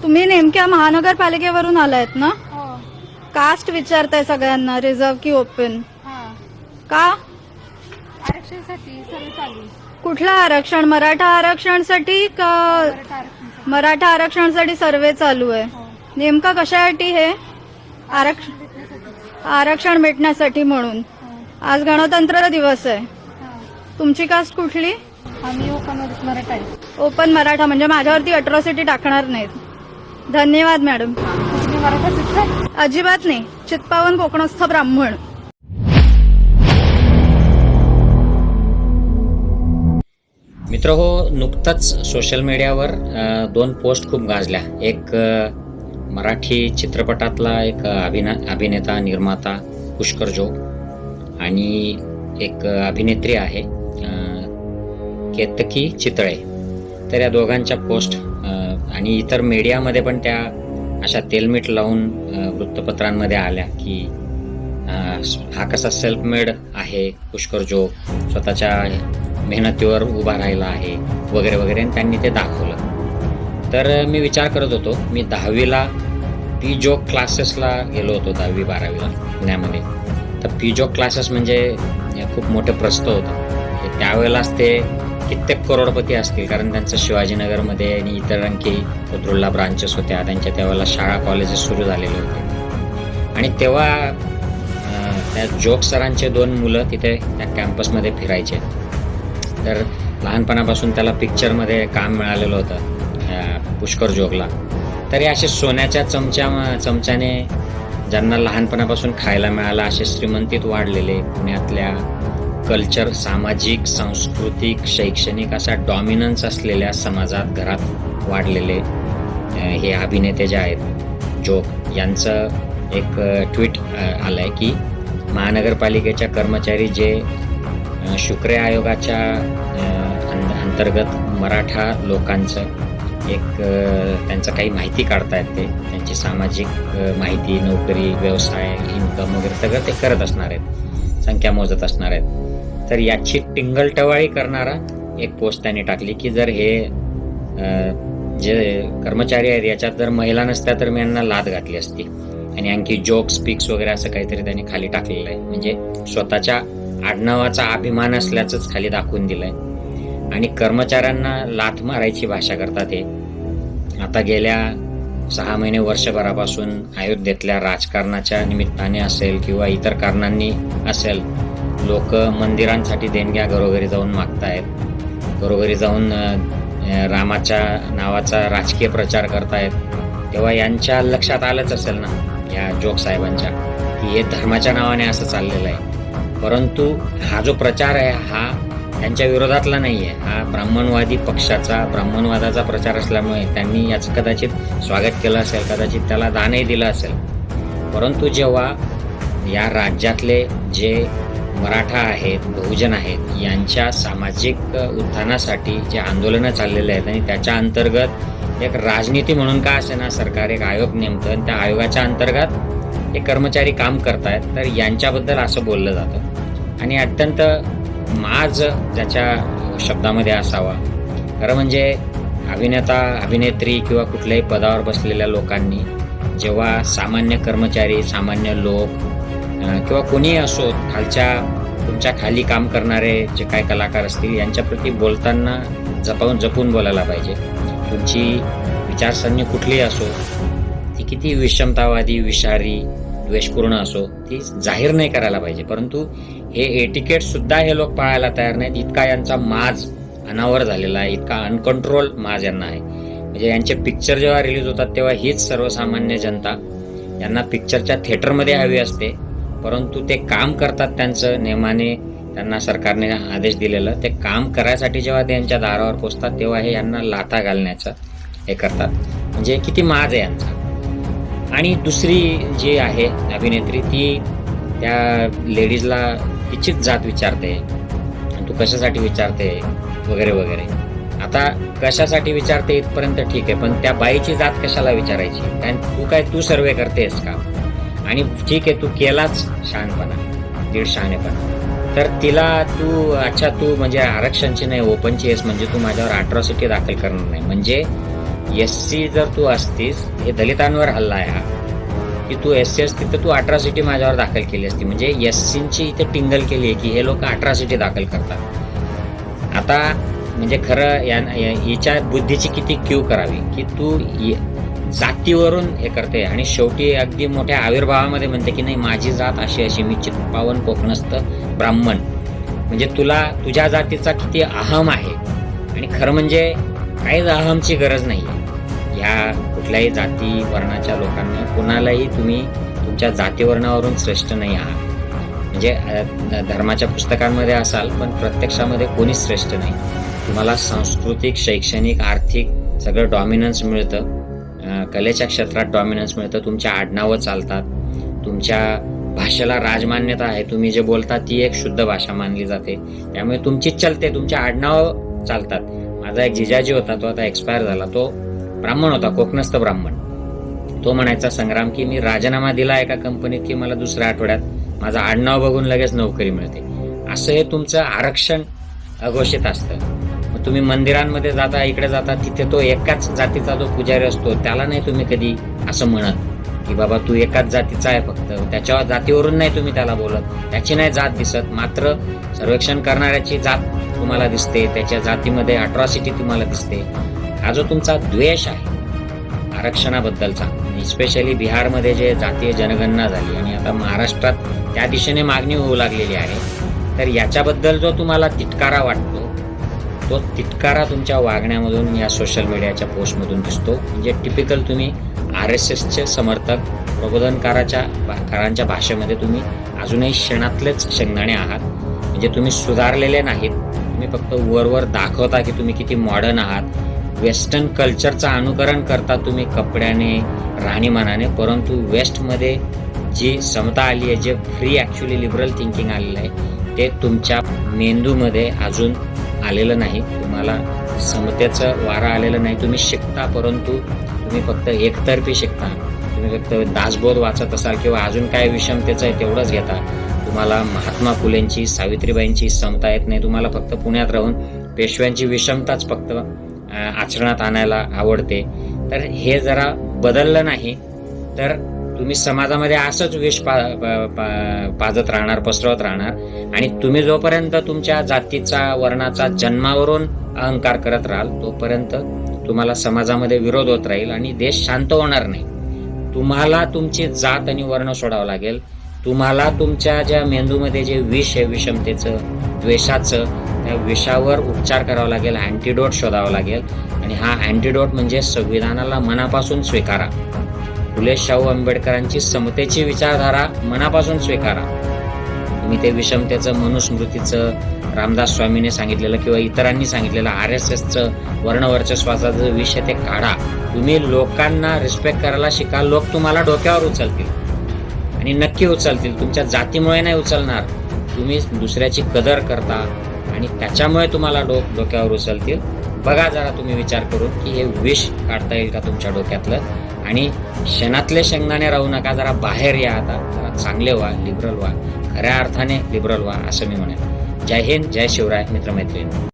तुम्ही नेमक्या महानगरपालिकेवरून आलायत ना? हो. कास्ट विचारताय सगळ्यांना, रिझर्व की ओपन? हा. का? आरक्षणासाठी सर्व चालू आहे. कुठलं आरक्षण? मराठा आरक्षणसाठी का? मराठा आरक्षणासाठी. मराठा आरक्षणासाठी सर्वे चालू आहे. हो. नेमका कशासाठी हे आरक्षण? भेटण्यासाठी. आरक्षण भेटण्यासाठी म्हणून. हो. आज गणतंत्र दिवस आहे. हा. तुमची कास्ट कुठली? आम्ही ओपनवरच मराठा आहे. ओपन मराठा, म्हणजे माझ्यावरती अट्रॉसिटी टाकणार नाहीत. धन्यवाद मॅडम. तुम्ही मराठाच आहे? अजिबात नाही. चित्पावन कोकणस्थ ब्राह्मण. मित्र हो, नुकताच सोशल मीडियावर 2 पोस्ट खूप गाजल्या. एक मराठी चित्रपटातला एक अभिनेता निर्माता पुष्कर जोग आणि एक अभिनेत्री आहे केतकी चितळे. तर या दोघांच्या पोस्ट आणि इतर मीडियामध्ये पण त्या अशा तेलमीठ लावून वृत्तपत्रांमध्ये आल्या की हा कसा सेल्फ मेड आहे पुष्कर जोग, स्वतःच्या मेहनतीवर उभा राहिला आहे वगैरे वगैरे, आणि त्यांनी ते दाखवलं. तर मी विचार करत होतो, मी 10वीला पी जोग क्लासेसला गेलो होतो, 10वी-12वीला पुण्यामध्ये. तर पी जोग क्लासेस म्हणजे खूप मोठे प्रस्थ होतं. त्यावेळेलाच ते कित्येक करोडपती असतील, कारण त्यांचं शिवाजीनगरमध्ये आणि इतर आणखी कोथरूडला ब्रांचेस होत्या. त्यांच्या त्यावेळेला शाळा कॉलेजेस सुरू झालेले होते. आणि तेव्हा त्या जोग सरांचे 2 मुलं तिथे त्या कॅम्पसमध्ये फिरायचे. तर लहानपणापासून त्याला पिक्चरमध्ये काम मिळालेलं होतं पुष्कर जोगला. तरी असे सोन्याच्या चमच्याने ज्यांना लहानपणापासून खायला मिळालं, असे श्रीमंतीत वाढलेले, पुण्यातल्या कल्चर, सामाजिक, सांस्कृतिक, शैक्षणिक असा डॉमिनन्स असलेल्या समाजात, घरात वाढलेले हे अभिनेते जे आहेत जोग, यांचं एक ट्विट आलंय की महानगरपालिकेच्या कर्मचारी जे शुक्रे आयोगाच्या अंतर्गत मराठा लोकांचं एक त्यांचं काही माहिती काढतायत, त्यांची सामाजिक माहिती, नोकरी, व्यवसाय, इन्कम वगैरे सगळं ते करत असणार आहेत, संख्या मोजत असणार आहेत. तर याची टिंगलटवाळी करणारा एक पोस्ट त्यांनी टाकली की जर हे जे कर्मचारी आहेत याच्यात जर महिला नसत्या तर मी यांना लाद घातली असती. आणि आणखी जोक स्पीक्स वगैरे असं काहीतरी त्यांनी खाली टाकलेलं आहे. म्हणजे स्वतःच्या आडनावाचा अभिमान असल्याचंच खाली दाखवून दिलंय. आणि कर्मचाऱ्यांना लाथ मारायची भाषा करतात हे. आता गेल्या 6 महिने, वर्षभरापासून अयोध्येतल्या राजकारणाच्या निमित्ताने असेल किंवा इतर कारणांनी असेल, लोक मंदिरांसाठी देणग्या घरोघरी जाऊन मागतायत, घरोघरी जाऊन रामाच्या नावाचा राजकीय प्रचार करतायत. तेव्हा यांच्या लक्षात आलंच असेल ना, या जोग साहेबांच्या, की हे धर्माच्या नावाने असं चाललेलं आहे. परंतु हा जो प्रचार आहे हा त्यांच्या विरोधातला नाही आहे, हा ब्राह्मणवादी पक्षाचा, ब्राह्मणवादाचा प्रचार असल्यामुळे त्यांनी याचं कदाचित स्वागत केलं असेल, कदाचित त्याला दानही दिलं असेल. परंतु जेव्हा या राज्यातले जे मराठा आहेत, बहुजन आहेत, यांच्या सामाजिक उत्थानासाठी जे आंदोलनं चाललेले आहेत आणि त्याच्या अंतर्गत एक राजनीती म्हणून का असेना सरकार एक आयोग नेमतं आणि त्या आयोगाच्या अंतर्गत हे कर्मचारी काम करतायत, तर यांच्याबद्दल असं बोललं जातं. आणि अत्यंत माज ज्याच्या शब्दामध्ये असावा. खरं म्हणजे अभिनेता, अभिनेत्री किंवा कुठल्याही पदावर बसलेल्या लोकांनी जेव्हा सामान्य कर्मचारी, सामान्य लोक किंवा कोणीही असो, तुमच्या खाली काम करणारे जे काय कलाकार असतील यांच्याप्रती बोलताना जपून बोलायला पाहिजे. तुमची विचारसरणी कुठलीही असो, ती किती विषमतावादी, विषारी, द्वेषपूर्ण असो, ती जाहीर नाही करायला पाहिजे. परंतु हे एटिकेट सुद्धा हे लोक पाळायला तयार नाहीत. इतका यांचा माज अनावर झालेला आहे, इतका अनकंट्रोल माज यांना आहे. म्हणजे यांचे पिक्चर जेव्हा रिलीज होतात तेव्हा हीच सर्वसामान्य जनता यांना पिक्चरच्या थिएटरमध्ये हवी असते. परंतु ते काम करतात त्यांचं नेमाने, त्यांना सरकारने आदेश दिलेलं ते काम करायसाठी जेव्हा ते यांच्या दारावर पोचतात तेव्हा हे यांना लाथा घालण्याचं हे करतात. म्हणजे किती माज आहे यांचा. आणि दुसरी जी आहे अभिनेत्री, ती त्या लेडीजला तिचीच जात विचारते, तू कशासाठी विचारते वगैरे वगैरे. आता कशासाठी विचारते इथपर्यंत ठीक आहे, पण त्या बाईची जात कशाला विचारायची? कारण तू सर्वे करतेस का? आणि ठीक आहे, तू केलाच शहाणपणा, दीड शहाणेपणा, तर तिला तू म्हणजे आरक्षणची नाही, ओपनची आहेस, म्हणजे तू माझ्यावर अट्रॉसिटी दाखल करणार नाही. म्हणजे SC जर तू असतीस, हे दलितांवर हल्ला आहे हा, की तू SC असती तर तू अट्रॉसिटी माझ्यावर दाखल केली असती. म्हणजे SCची इथे टिंगल केली आहे की हे लोक अट्रॉसिटी दाखल करतात. आता म्हणजे खरं हिच्या बुद्धीची किती क्यू करावी की तू जातीवरून हे करते आणि शेवटी अगदी मोठ्या आविर्भावामध्ये म्हणते की नाही माझी जात अशी अशी, मी चित्पावन कोकणस्थ ब्राह्मण. म्हणजे तुला तुझ्या जातीचा किती अहम आहे. आणि खरं म्हणजे काहीच अहमची गरज नाही आहे. ह्या कुठल्याही जाती वर्णाच्या लोकांना कुणालाही तुम्ही तुमच्या जातीवर्णावरून श्रेष्ठ नाही आहात. म्हणजे धर्माच्या पुस्तकांमध्ये असाल पण प्रत्यक्षामध्ये कोणीच श्रेष्ठ नाही. तुम्हाला सांस्कृतिक, शैक्षणिक, आर्थिक सगळं डॉमिनन्स मिळतं. कलेच्या क्षेत्रात डॉमिनन्स मिळतं. तुमच्या आडनावं चालतात. तुमच्या भाषेला राजमान्यता आहे. तुम्ही जे बोलता ती एक शुद्ध भाषा मानली जाते. त्यामुळे तुमचीच चलते. तुमच्या आडनावं चालतात. माझा एक जिजाजी होता, तो आता एक्सपायर झाला. तो ब्राह्मण होता, कोकणस्थ ब्राह्मण. तो म्हणायचा संग्राम की मी राजीनामा दिला एका कंपनीत की मला दुसऱ्या आठवड्यात माझं आडनाव बघून लगेच नोकरी मिळते. असं हे तुमचं आरक्षण अघोषित असतं. मग तुम्ही मंदिरांमध्ये जाता, इकडे जाता, तिथे तो एकाच जातीचा जो पुजारी असतो त्याला नाही तुम्ही कधी असं म्हणत की बाबा तू एकाच जातीचा आहे. फक्त त्याच्या जातीवरून नाही तुम्ही त्याला बोलत, त्याची नाही जात दिसत. मात्र सर्वेक्षण करणाऱ्याची जात तुम्हाला दिसते, त्याच्या जातीमध्ये अट्रॉसिटी तुम्हाला दिसते. हा जो तुमचा द्वेष आहे आरक्षणाबद्दलचा, स्पेशली बिहारमध्ये जे जातीय जनगणना झाली आणि आता महाराष्ट्रात त्या दिशेने मागणी होऊ लागलेली आहे, तर याच्याबद्दल जो तुम्हाला तिटकारा वाटतो तो तिटकारा तुमच्या वागण्यामधून, या सोशल मीडियाच्या पोस्टमधून दिसतो. म्हणजे टिपिकल तुम्ही RSSचे समर्थक, प्रबोधनकारांच्या भाषेमध्ये तुम्ही अजूनही शेणातलेच शेंगदाणे आहात. म्हणजे तुम्ही सुधारलेले नाहीत. तुम्ही फक्त वरवर दाखवता की तुम्ही किती मॉडर्न आहात. वेस्टर्न कल्चरचं अनुकरण करता तुम्ही कपड्याने, राहणीमानाने. परंतु वेस्टमध्ये जी समता आली आहे, जे फ्री ॲक्च्युली लिबरल थिंकिंग आलेलं आहे, ते तुमच्या मेंदूमध्ये अजून आलेलं नाही. तुम्हाला समतेचं वारा आलेलं नाही. तुम्ही शिकता परंतु तुम्ही फक्त एकतर्फी शिकता. तुम्ही फक्त दासबोध वाचत असाल किंवा अजून काय विषमतेचं आहे तेवढंच घेता. तुम्हाला महात्मा फुलेंची, सावित्रीबाईंची समता येत नाही. तुम्हाला फक्त पुण्यात राहून पेशव्यांची विषमताच फक्त आचरणात आणायला आवडते. तर हे जरा बदललं नाही तर तुम्ही समाजामध्ये असंच विष पाजत राहणार, पसरवत राहणार. आणि तुम्ही जोपर्यंत तुमच्या जातीचा, वर्णाचा, जन्मावरून अहंकार करत राहाल तोपर्यंत तुम्हाला समाजामध्ये विरोध होत राहील आणि देश शांत होणार नाही. तुम्हाला तुमची जात आणि वर्ण सोडावं लागेल. तुम्हाला तुमच्या ज्या मेंदूमध्ये जे विष आहे, विषमतेचं, द्वेषाचं, त्या विषावर उपचार करावा लागेल. अँटीडोट शोधावा लागेल. आणि हा अँटीडोट म्हणजे संविधानाला मनापासून स्वीकारा. फुले शाहू आंबेडकरांची समतेची विचारधारा मनापासून स्वीकारा. तुम्ही ते विषमतेचं, मनुस्मृतीचं, रामदास स्वामीने सांगितलेलं किंवा इतरांनी सांगितलेलं RSSचं वर्णवर्चस्वाचं विषय ते काढा. तुम्ही लोकांना रिस्पेक्ट करायला शिका. लोक तुम्हाला डोक्यावर उचलतील आणि नक्की उचलतील. तुमच्या जातीमुळे नाही उचलणार. तुम्ही दुसऱ्याची कदर करता आणि त्याच्यामुळे तुम्हाला डोक्यावर उचलतील. बघा जरा तुम्ही विचार करून की हे विष काढता येईल का तुमच्या डोक्यातलं. आणि शेणातले शेंगदाणे राहू नका. जरा बाहेर या. आता जरा चांगले व्हा, लिबरल व्हा, खऱ्या अर्थाने लिबरल व्हा असं मी म्हणेन. जय हिंद, जय शिवराय मित्रमैत्रिणी.